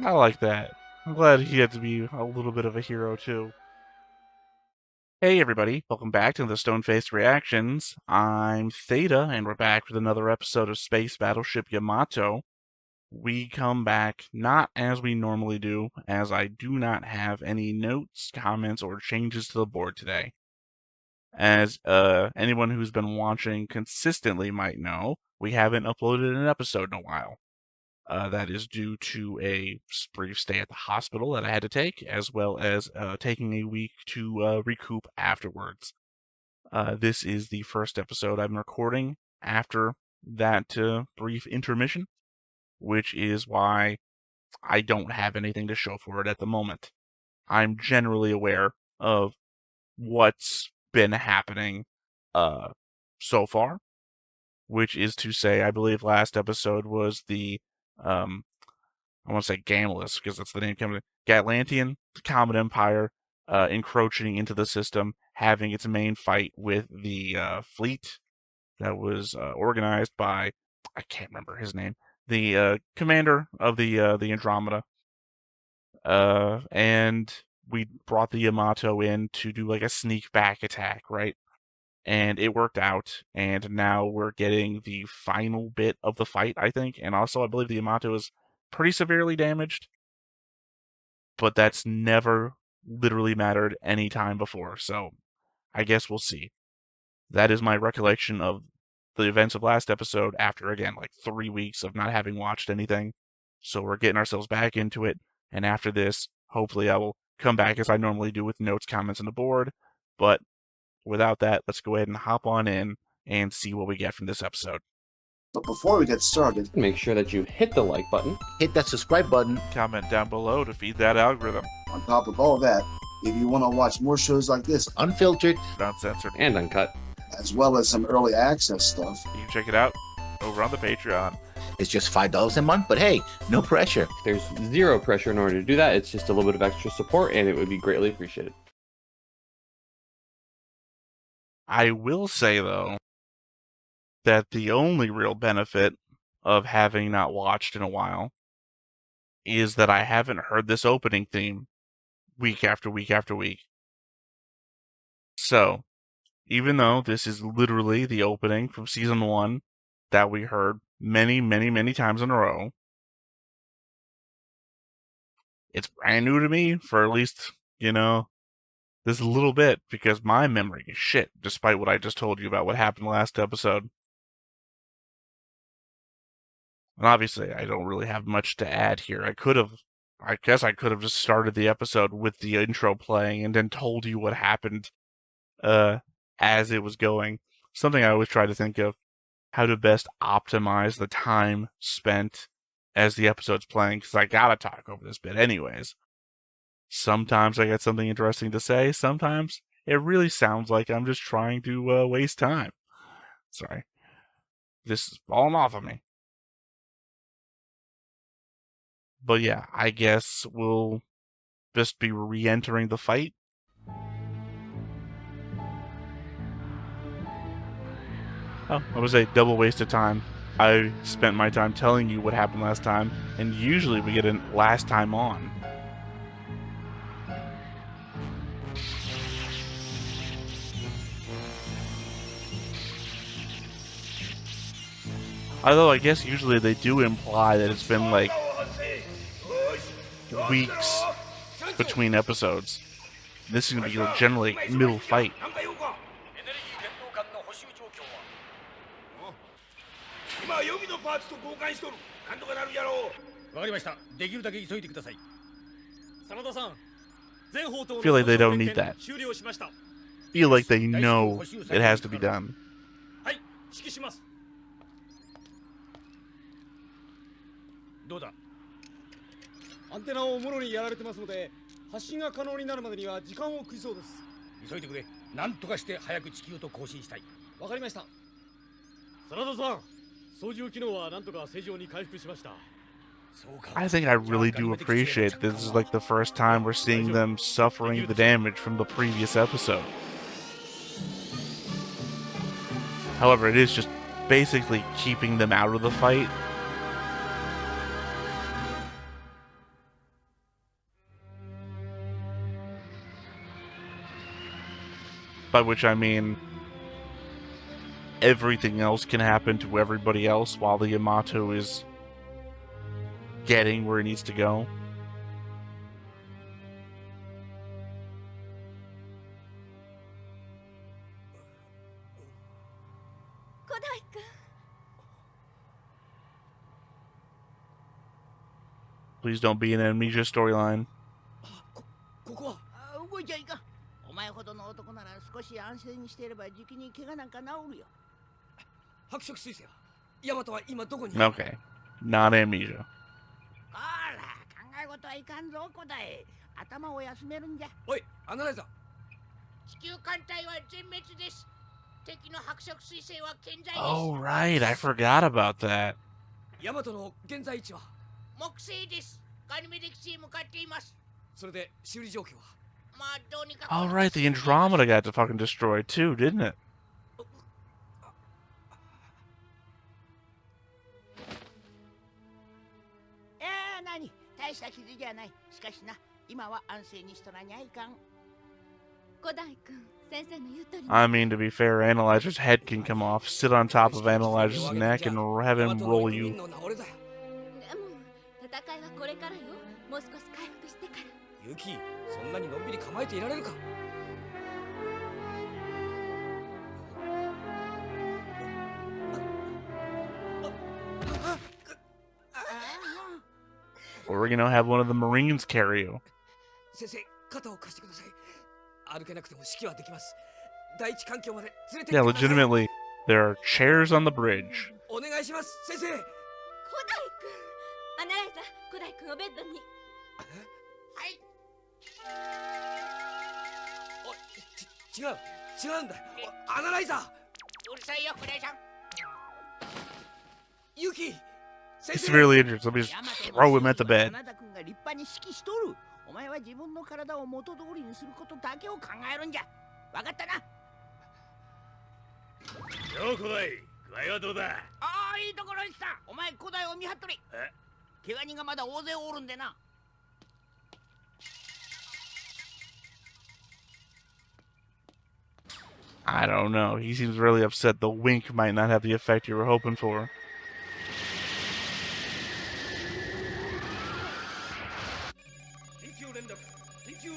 I like that. I'm glad he had to be a little bit of a hero, too. Hey everybody, welcome back to the Stone-Faced Reactions. I'm Theta, and we're back with another episode of Space Battleship Yamato. We come back not as we normally do, as I do not have any notes, comments, or changes to the board today. As anyone who's been watching consistently might know, we haven't uploaded an episode in a while. That is due to a brief stay at the hospital that I had to take, as well as taking a week to recoup afterwards. This is the first episode I'm recording after that brief intermission, which is why I don't have anything to show for it at the moment. I'm generally aware of what's been happening so far, which is to say, I believe last episode was the I want to say Gamlis, because that's the name coming. Gatlantian, the Comet Empire, encroaching into the system, having its main fight with the fleet that was organized by, I can't remember his name, the commander of the Andromeda, and we brought the Yamato in to do like a sneak back attack, right? And it worked out, and now we're getting the final bit of the fight, I think, and also I believe the Yamato is pretty severely damaged, but that's never literally mattered any time before, so I guess we'll see. That is my recollection of the events of last episode after, again, like 3 weeks of not having watched anything. So we're getting ourselves back into it, and after this, hopefully I will come back as I normally do with notes, comments, and the board. But without that, let's go ahead and hop on in and see what we get from this episode. But before we get started, make sure that you hit the like button, hit that subscribe button. Comment down below to feed that algorithm. On top of all that, if you want to watch more shows like this, unfiltered, not censored, and uncut, as well as some early access stuff, you can check it out over on the Patreon. It's just $5 a month, but hey, no pressure. There's zero pressure in order to do that. It's just a little bit of extra support, and it would be greatly appreciated. I will say, though, that the only real benefit of having not watched in a while is that I haven't heard this opening theme week after week after week. So, even though this is literally the opening from Season 1 that we heard many, many, many times in a row, it's brand new to me for at least, this little bit, because my memory is shit, despite what I just told you about what happened last episode. And obviously, I don't really have much to add here. I guess I could have just started the episode with the intro playing and then told you what happened as it was going. Something I always try to think of, how to best optimize the time spent as the episode's playing, because I gotta talk over this bit anyways. Sometimes I got something interesting to say, sometimes it really sounds like I'm just trying to waste time. Sorry. This is falling off of me. But yeah, I guess we'll just be re-entering the fight. Oh, I was a double waste of time. I spent my time telling you what happened last time, and usually we get a last time on. Although I guess usually they do imply that it's been like weeks between episodes. This is going to be a generally middle fight. I feel like they don't need that. I feel like they know it has to be done. どうだアンテナを物にやられてますので発信が可能になるまでには時間を食いそうです急いでくれ何とかして早く地球と交信したいわかりました真田さん操縦機能は何とか正常に回復しました I think I really do appreciate this is like the first time we're seeing them suffering the damage from the previous episode. However, it is just basically keeping them out of the fight. by which I mean everything else can happen to everybody else while the Yamato is getting where he needs to go. Please don't be an amnesia storyline. ここは動いちゃいかん。お前ほどの男なら少し安静にしていればじきに怪我なんか治るよ。白色彗星はヤマトは今どこに Okay. Not amnesia. ほら、考え事はいかんぞ、古代。頭を休めるんじゃ。おい、アナライザ地球艦隊は全滅です。敵の白色彗星は健在です。Oh, right. I forgot about that. ヤマトの現在位置は木星です。ガニメデキシへ向かっています。それで修理状況はまあ、どうにか。Oh, right. The Andromeda got to fucking destroyed too, didn't it? 何大した傷じゃない。しかしな、今は安静にしとらにゃいかん。古代君、先生の言う通り。 I mean, to be fair, Analyzer's head can come off, sit on top of Analyzer's neck, and have him roll you. でも、戦いはこれからよ。もう少し回復してから。ユキ、そんなにのんびり構えていられるか。Or, have one of the Marines carry you. 先生、肩を貸してください。歩けなくても指揮はできます。第一環境まで連れて Yeah, 行ってください。 legitimately, there are chairs on the bridge. お願いします、先生。古代君、アナライザ、古代君をベッドに。はい。違うんだ。アナライザー。うるさいよ、古代さん。ユキ、 He's severely injured, so we just throw him at the bed. カナダ君が立派に指揮しとる。お前は自分の体を元通りにすることだけを考えるんじゃ。わかったな。よう古代、具合はどうだ。ああ、いいところに来た。お前古代を見張っとれ。怪我人がまだ大勢おるんでな。I don't know. He seems really upset. The wink might not have the effect you were hoping for. 緊急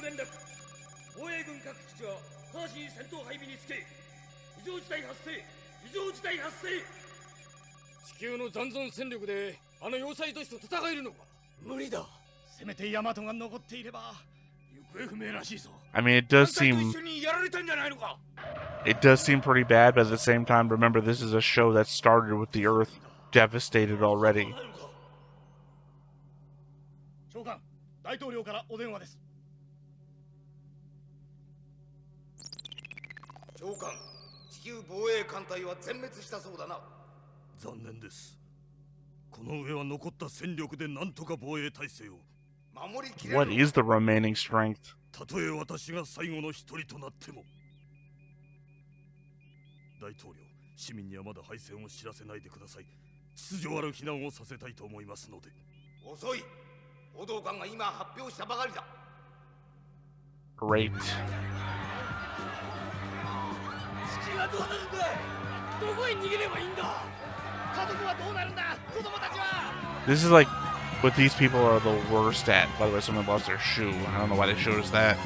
連絡。防衛軍各基地は直ちに戦闘配備につけ。異常事態発生。異常事態発生。地球の残存戦力であの要塞都市と戦えるのか。無理だ。せめてヤマトが残っていれば行方不明らしいぞ。 I mean, it does seem pretty bad, but at the same time, remember this is a show that started with the Earth devastated already. 長官、大統領からお電話です。長官、地球防衛艦隊は全滅したそうだな。残念です。この上は残った戦力でなんとか防衛体制を守りきれる。 What is the remaining strength? たとえ私が最後の一人となっても。大統領、市民にはまだ敗戦を知らせないでください。秩序ある避難をさせたいと思いますので。遅い。報道官が今発表したばかりだ。 Great. 月はどうなるんだ。どこへ逃げればいいんだ。家族はどうなるんだ。子供たちは。 This is like what these people are the worst at. By the way, someone lost their shoe. I don't know why they showed us that.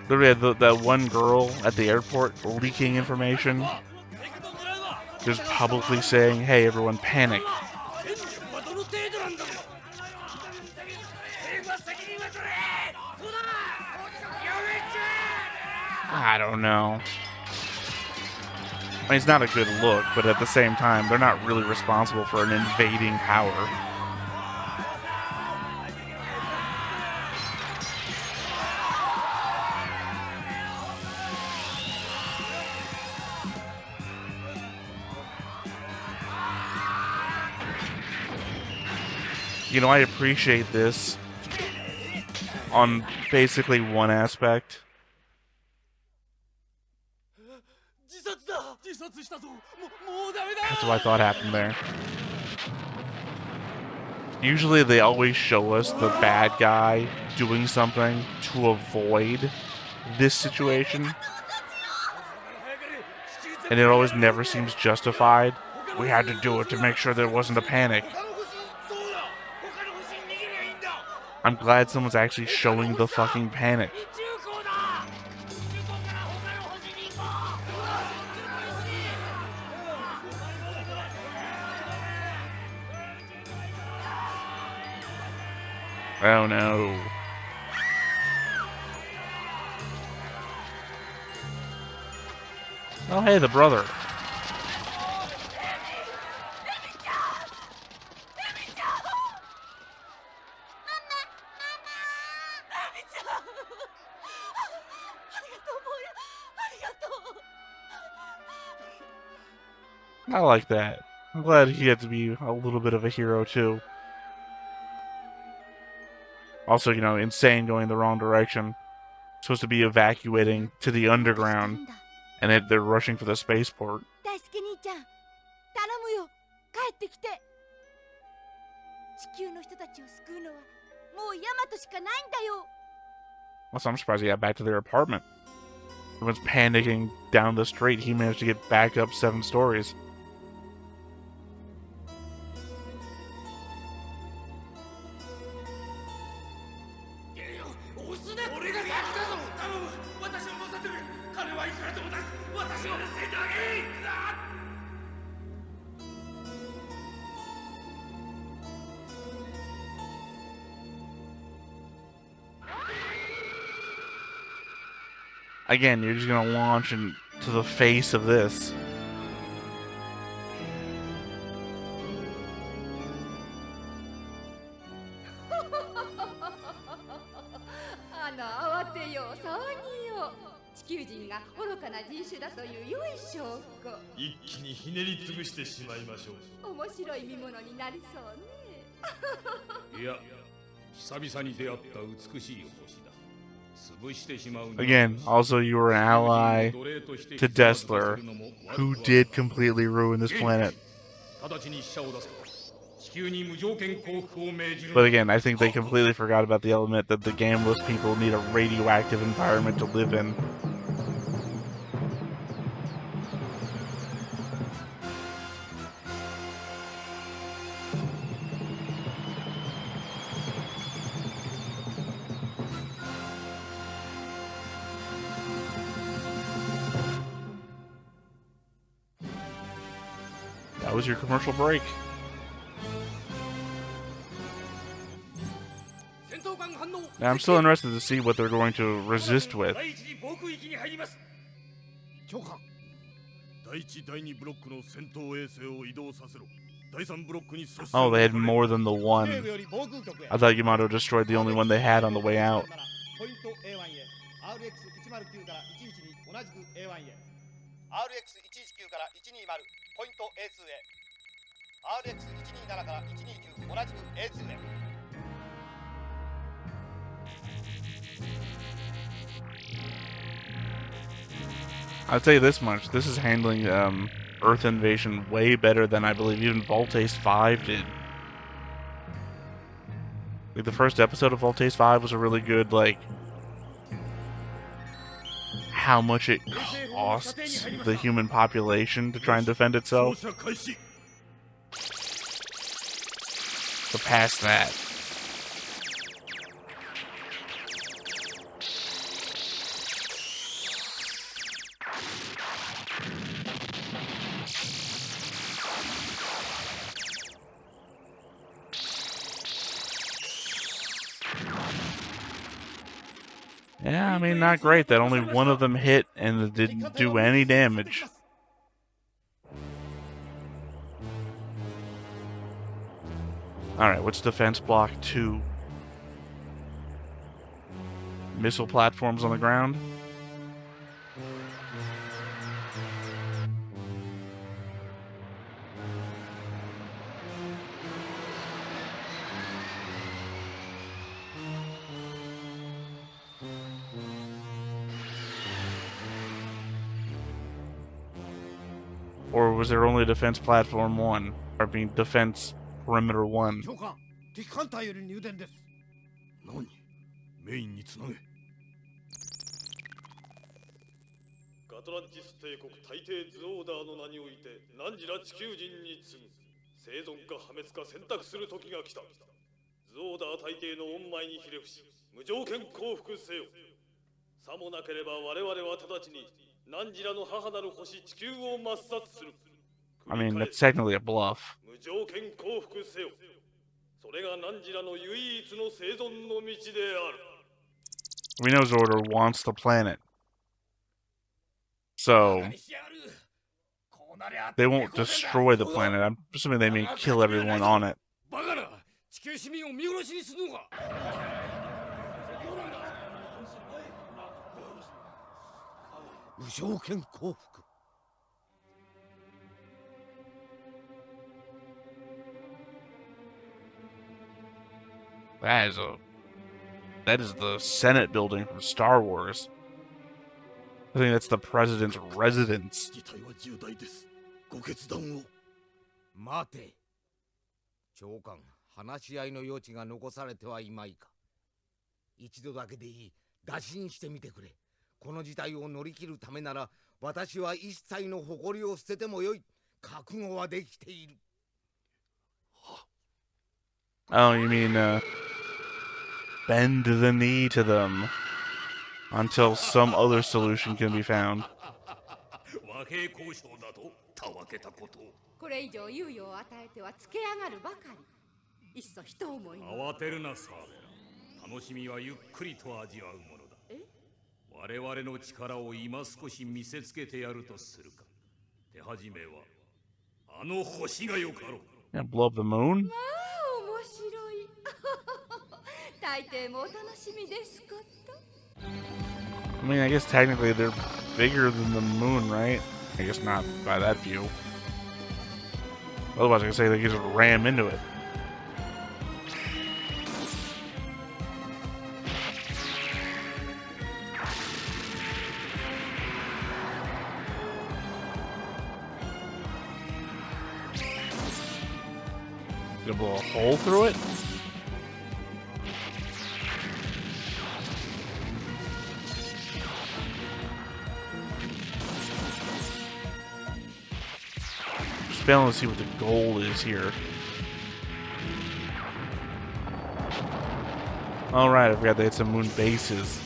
Literally, that one girl at the airport leaking information. Just publicly saying, hey, everyone, panic. I don't know. I mean, it's not a good look, but at the same time, they're not really responsible for an invading power. I appreciate this on basically one aspect. That's what I thought happened there. Usually they always show us the bad guy doing something to avoid this situation, and it always never seems justified. We had to do it to make sure there wasn't a panic. I'm glad someone's actually showing the fucking panic. Oh no. Oh hey, the brother. I like that. I'm glad he had to be a little bit of a hero too. Also, you know, insane going the wrong direction. Supposed to be evacuating to the underground, and they're rushing for the spaceport. 大輔兄ちゃん、頼むよ、帰ってきて。地球の人たちを救うのはもうヤマトしかないんだよ。 Also, I'm surprised he got back to their apartment. Everyone's panicking down the street. He managed to get back up 7 stories. Again, you're just gonna launch into the face of this. Again, also you were an ally to Dessler, who did completely ruin this planet. But again, I think they completely forgot about the element that the gameless people need a radioactive environment to live in. That was your commercial break. Now I'm still interested to see what they're going to resist with. Oh, they had more than the one. I thought Yamato destroyed the only one they had on the way out. I'll tell you this much, this is handling Earth invasion way better than I believe even Voltace 5 did. Like, the first episode of Voltace 5 was a really good, like, how much it costs the human population to try and defend itself. But past that. Yeah, I mean, not great that only one of them hit and it didn't do any damage. Alright, what's Defense Block 2? Missile platforms on the ground? Or was there only Defense Platform 1? Or being Defense Perimeter 1? 敵艦隊より入電です。何？メインにつなげ。ガトランティス帝国大帝ズオーダーの名において何時ら地球人に次ぐ生存か破滅か選択する時が来た。ズオーダー大帝の恩前にひれ伏し無条件降伏せよ。さもなければ我々は直ちに何時らの母なる星地球を抹殺する。 I mean, that's technically a bluff. 無条件降伏せよ。それが何時らの唯一の生存の道である。 We know Zordor wants the planet. So, they won't destroy the planet. I'm assuming they may kill everyone on it. バカな！地球市民を見殺しにするのか！無条件降伏。 That is the Senate building from Star Wars. I think that's the president's residence. 事態は重大です。ご決断を。待て。長官、話し合いの余地が残されてはいまいか。一度だけでいい。打診してみてくれ。この事態を乗り切るためなら、私は一切の誇りを捨ててもよい。覚悟はできている。 Oh, you mean, bend the knee to them until some other solution can be found. 和平交渉だとたわけたこと。これ以上猶予を与えてはつけ上がるばかり。いっそ一思いに。慌てるなサーベラ。楽しみはゆっくりと味わうものだ。我々の力を今少し見せつけてやるとするか。手始めはあの星がよかろう。 Yeah, blow up the moon? 面白い。大抵もお楽しみですこと。 I mean, I guess technically they're bigger than the moon, right? I guess not by that view. Otherwise, I could say they could just ram into it. Gonna blow a hole through it? Just failing to see what the goal is here. Alright, I forgot they had some moon bases.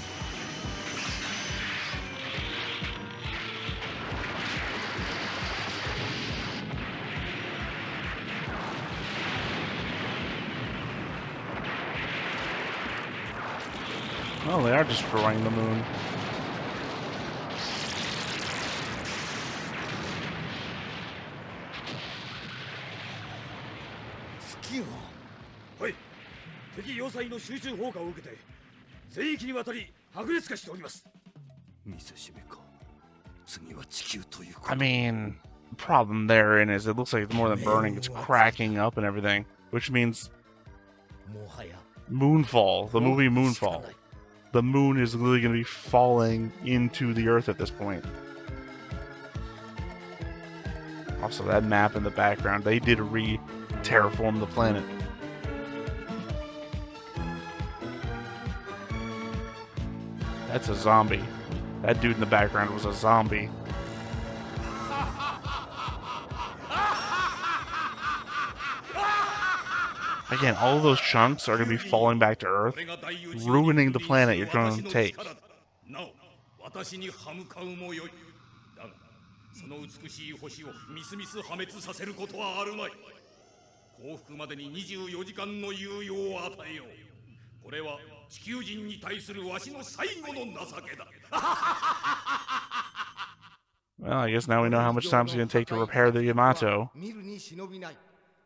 Oh, they are destroying the moon. Hey, 敵要塞の集中砲火を受けて全域にわたり白熱化しております。見せしめか。次は地球ということ。 I mean, the problem therein is it looks like it's more than burning, it's cracking up and everything, which means もはや Moonfall, the movie Moonfall. The moon is literally going to be falling into the earth at this point. Also, that map in the background, they did re-terraform the planet. That's a zombie. That dude in the background was a zombie. Again, all of those chunks are going to be falling back to Earth, ruining the planet you're trying to take. 私に歯向かうもよい。だが、その美しい星をみすみす破滅させることはあるまい。降伏までに24時間の猶予を与えよう。これは地球人に対するわしの最後の情けだ。Well, I guess now we know how much time it's going to take to repair the Yamato. 見るに忍びない。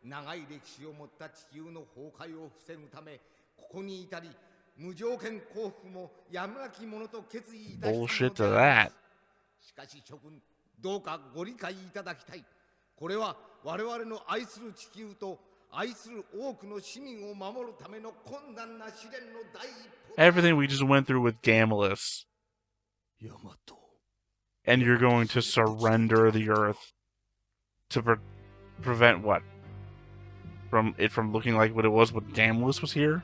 長い歴史を持った地球の崩壊を防ぐため、ここに至り、無条件降伏もやむなきものと決意いたしたの Bullshit で to あ that. ります。しかし諸君、どうかご理解いただきたい。これは我々の愛する地球と愛する多くの市民を守るための困難な試練の第一歩。 Everything we just went through with Gamulus. ヤマト。 And you're going to surrender the Earth to prevent what? from looking like what it was when Gamlis was here.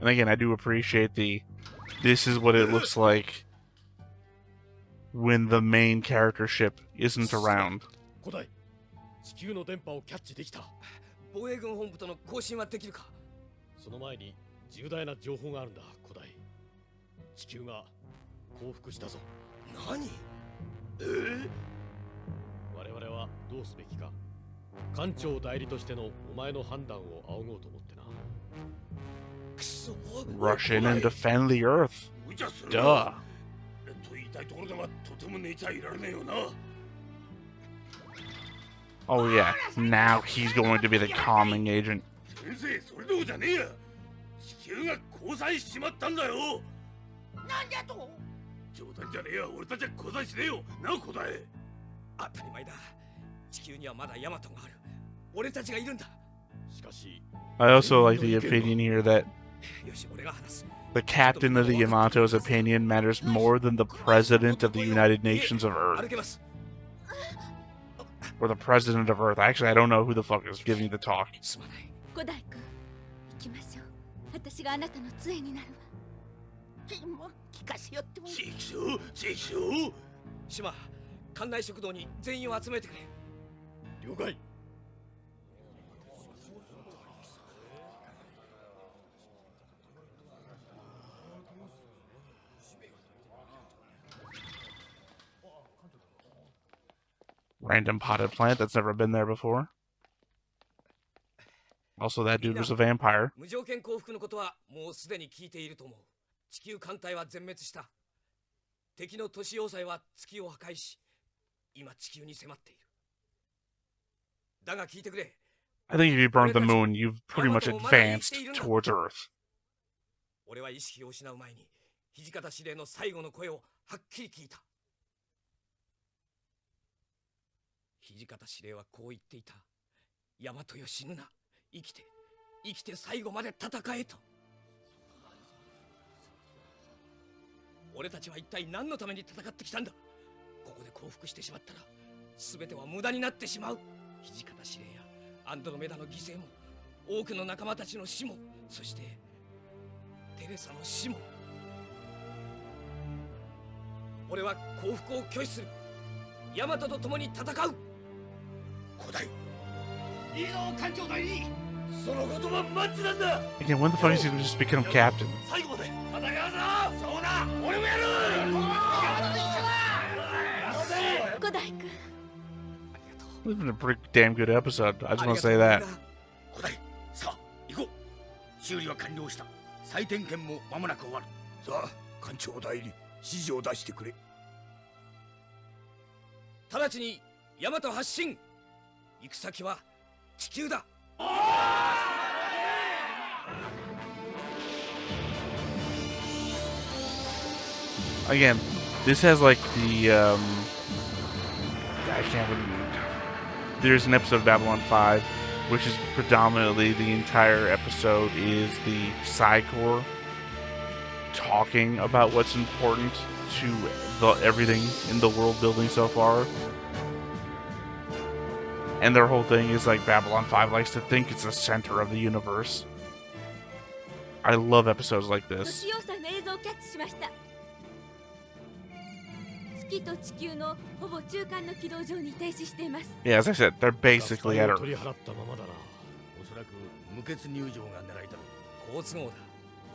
And again, I do appreciate this is what it looks like when the main character ship isn't around. 古代地球の電波をキャッチできた。防衛軍本部との交信はできるか。その前に重大な情報があるんだ古代。地球が降伏したぞ。何？我々はどうすべきか。艦長代理としてのお前の判断を仰ごうと思ってな。 Rush in and defend the Earth. 無茶する Duh. な。と言いたいところだがとても寝ちゃいられねえよな。 Oh yeah, now he's going to be the calming agent. 先生、それどころじゃねえや。地球が交際しちまったんだよ。なんだと？冗談じゃねえや。俺たちは交際しねえよ。なあ答え。当たり前だ。地球にはまだヤマトがある。俺たちがいるんだ。しかし、 I also like the opinion here that よし、俺が話す。 the captain of the Yamato's opinion matters more than the president of the United Nations of 歩 Earth. けます。 Or the president of Earth. Actually, I don't know who the fuck is giving the talk. すまない。古代君、行きましょう。私があなたの杖になるわ。もう聞かせよっても。チキショー、チキショー。島、艦内食堂に全員を集めてくれ。了解。 Random potted plant that's never been there before. Also, that dude was a vampire. 無条件降伏のことはもうすでに聞いていると思う。地球艦隊は全滅した。敵の都市要塞は月を破壊し、今地球に迫っている。だが聞いてくれ。 I think if you burned the moon, you've pretty much advanced towards Earth. 俺は意識を失う前に土方司令の最後の声をはっきり聞いた。土方司令はこう言っていた。大和よ死ぬな。生きて最後まで戦えと。俺たちは一体何のために戦ってきたんだ。ここで降伏してしまったら全ては無駄になってしまう。土方司令やアンドロメダの犠牲も多くの仲間たちの死も、そしてテレサの死も。俺は降伏を拒否する。ヤマトと共に戦う。古代。いいぞ艦長代理。その言葉マッチなんだ。 Again, when the fuck is he gonna just become captain? 最後まで戦うぞ。そうだ。俺もやる。古代君。 It's been a pretty damn good episode. I just want to say that. 古代。さあ行こう。修理は完了した。再点検も間もなく終わる。さあ艦長代理指示を出してくれ。直ちにヤマト発進。行く先は地球だ。Again, this has like the I can't really. There's an episode of Babylon 5, which is predominantly the entire episode is the Psi Corps talking about what's important to everything in the world building so far. And their whole thing is like Babylon 5 likes to think it's the center of the universe. I love episodes like this. 都市要塞の映像をキャッチしました。月と地球のほぼ中間の軌道上に停止しています。 Yeah, as I said, they're basically at Earth. 取り払ったままだな。おそらく無血入場が狙いだろう。好都合だ。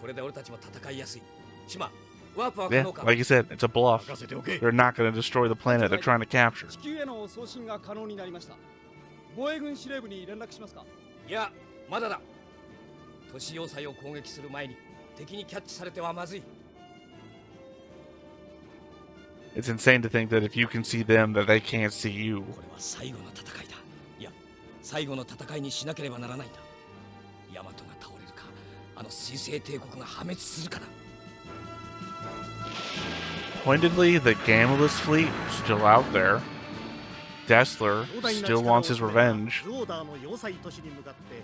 これで俺たちも戦いやすい。島、ワープは可 Yeah, 能か。 like you said, it's a bluff. 任せておけ。 They're not going to destroy the planet they're trying to capture. 地球への送信が可能になりました。防衛軍司令部に連絡しますか。いや、まだだ。都市要塞を攻撃する前に敵にキャッチされてはまずい。 It's insane to think that if you can see them, that they can't see you. これは最後の戦いだ。いや、最後の戦いにしなければならないんだ。ヤマトが倒れるか、あの水星帝国が破滅するかだ。 Pointedly, the Gamulus fleet still out there. Dessler 強大な still 力を wants his 秘めた revenge. ズオーダーの要塞都市に向かって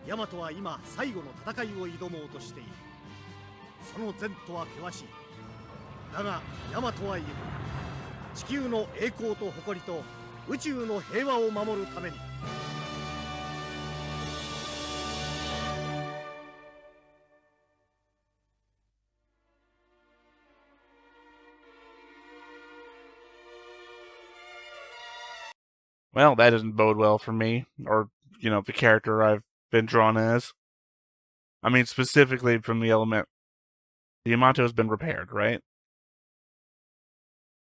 ヤマトは今最後の戦いを挑もうとしている。その前途は険しい。だがヤマトは言う。地球の栄光と誇りと宇宙の平和を守るために。Well, that doesn't bode well for me, or, the character I've been drawn as. I mean, specifically from the element, the Yamato's been repaired, right?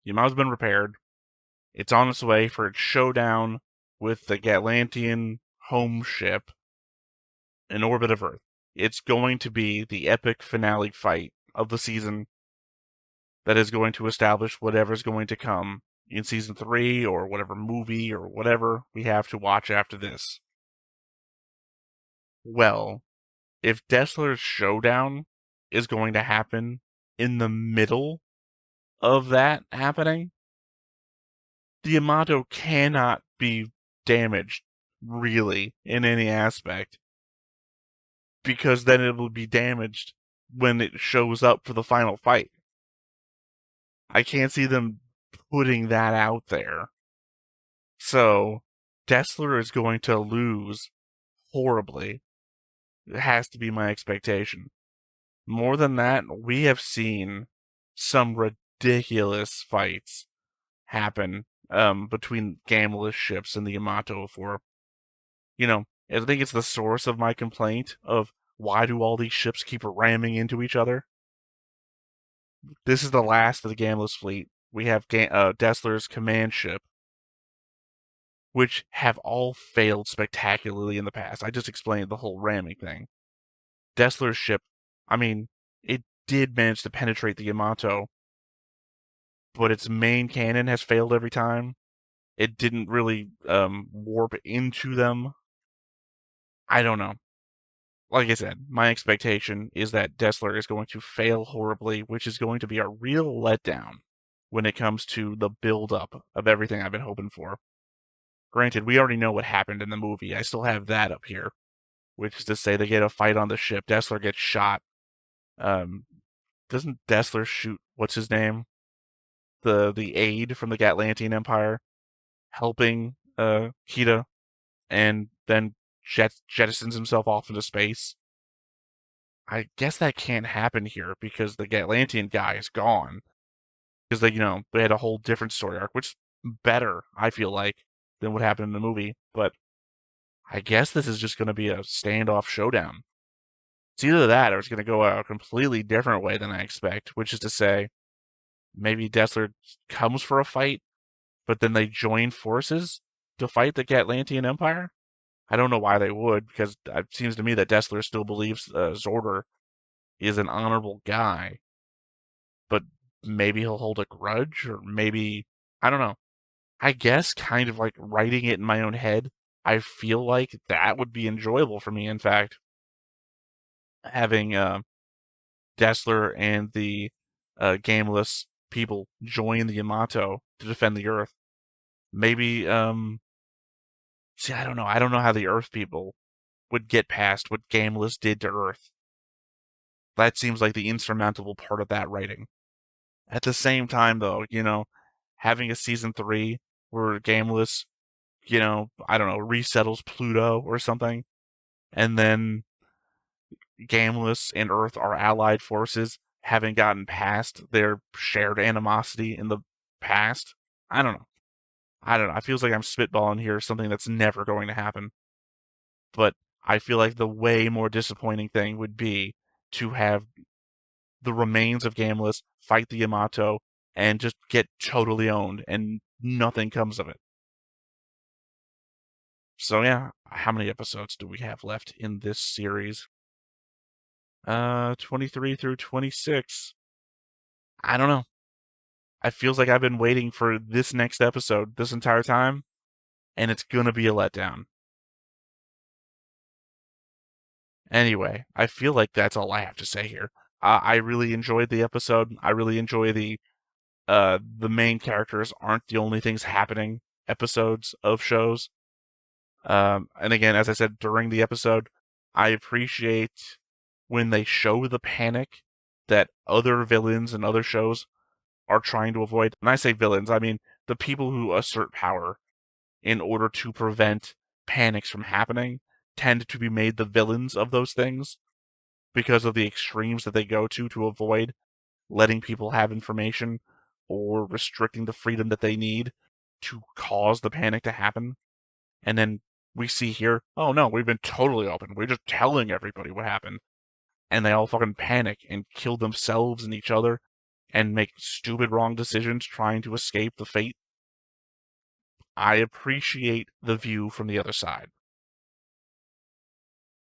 Yamato's been repaired. It's on its way for its showdown with the Gatlantean home ship in orbit of Earth. It's going to be the epic finale fight of the season that is going to establish whatever's going to come in season 3 or whatever movie or whatever we have to watch after this. Well, if Dessler's showdown is going to happen in the middle of that happening, the Yamato cannot be damaged, really, in any aspect. Because then it will be damaged when it shows up for the final fight. I can't see them putting that out there. So, Dessler is going to lose horribly. It has to be my expectation. More than that, we have seen some ridiculous fights happen between Gamela's ships and the Yamato for, I think it's the source of my complaint of why do all these ships keep ramming into each other? This is the last of the Gamela's fleet. We have Dessler's command ship, which have all failed spectacularly in the past. I just explained the whole ramming thing. Dessler's ship, I mean, it did manage to penetrate the Yamato, but its main cannon has failed every time. It didn't really warp into them. I don't know. Like I said, my expectation is that Dessler is going to fail horribly, which is going to be a real letdown when it comes to the build-up of everything I've been hoping for. Granted, we already know what happened in the movie. I still have that up here, which is to say they get a fight on the ship. Dessler gets shot. Doesn't Dessler shoot, what's his name? The aide from the Gatlantean Empire, helping Kita, and then jettisons himself off into space. I guess that can't happen here because the Gatlantean guy is gone. Because they had a whole different story arc, which is better, I feel like, than what happened in the movie. But I guess this is just going to be a standoff showdown. It's either that or it's going to go a completely different way than I expect, which is to say, maybe Dessler comes for a fight, but then they join forces to fight the Gatlantean Empire? I don't know why they would, because it seems to me that Dessler still believes Zordor is an honorable guy. But maybe he'll hold a grudge, or maybe, I don't know. I guess kind of like writing it in my own head, I feel like that would be enjoyable for me, in fact. Having Dessler and the Gameless people join the Yamato to defend the Earth. Maybe, see, I don't know. I don't know how the Earth people would get past what Gameless did to Earth. That seems like the insurmountable part of that writing. At the same time, though, having a season 3 where Gameless, I don't know, resettles Pluto or something, and then Gameless and Earth are allied forces, having gotten past their shared animosity in the past. I don't know. It feels like I'm spitballing here something that's never going to happen. But I feel like the way more disappointing thing would be to have the remains of Gameless fight the Yamato and just get totally owned and nothing comes of it. So yeah, how many episodes do we have left in this series? 23 through 26. I don't know. It feels like I've been waiting for this next episode this entire time, and it's gonna be a letdown. Anyway, I feel like that's all I have to say here. I really enjoyed the episode. I really enjoy the main characters aren't the only things happening episodes of shows. And again, as I said during the episode, I appreciate when they show the panic that other villains and other shows are trying to avoid. And I say villains, I mean the people who assert power in order to prevent panics from happening tend to be made the villains of those things because of the extremes that they go to avoid letting people have information or restricting the freedom that they need to cause the panic to happen. And then we see here, oh no, we've been totally open. We're just telling everybody what happened. And they all fucking panic and kill themselves and each other and make stupid wrong decisions trying to escape the fate. I appreciate the view from the other side.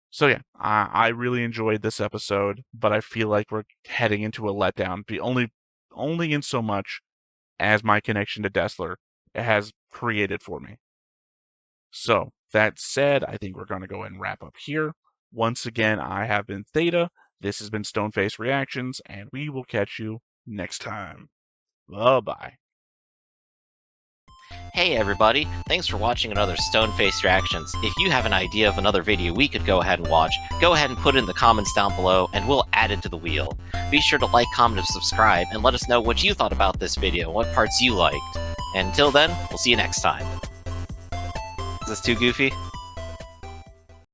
So yeah, I really enjoyed this episode, but I feel like we're heading into a letdown. Only in so much as my connection to Dessler has created for me. So that said, I think we're going to go ahead and wrap up here. Once again, I have been Theta. This has been Stoneface Reactions, and we will catch you next time. Bye-bye. Hey everybody, thanks for watching another Stoneface Reactions. If you have an idea of another video we could go ahead and watch, go ahead and put it in the comments down below and we'll add it to the wheel. Be sure to like, comment, and subscribe, and let us know what you thought about this video and what parts you liked. And until then, we'll see you next time. Is this too goofy?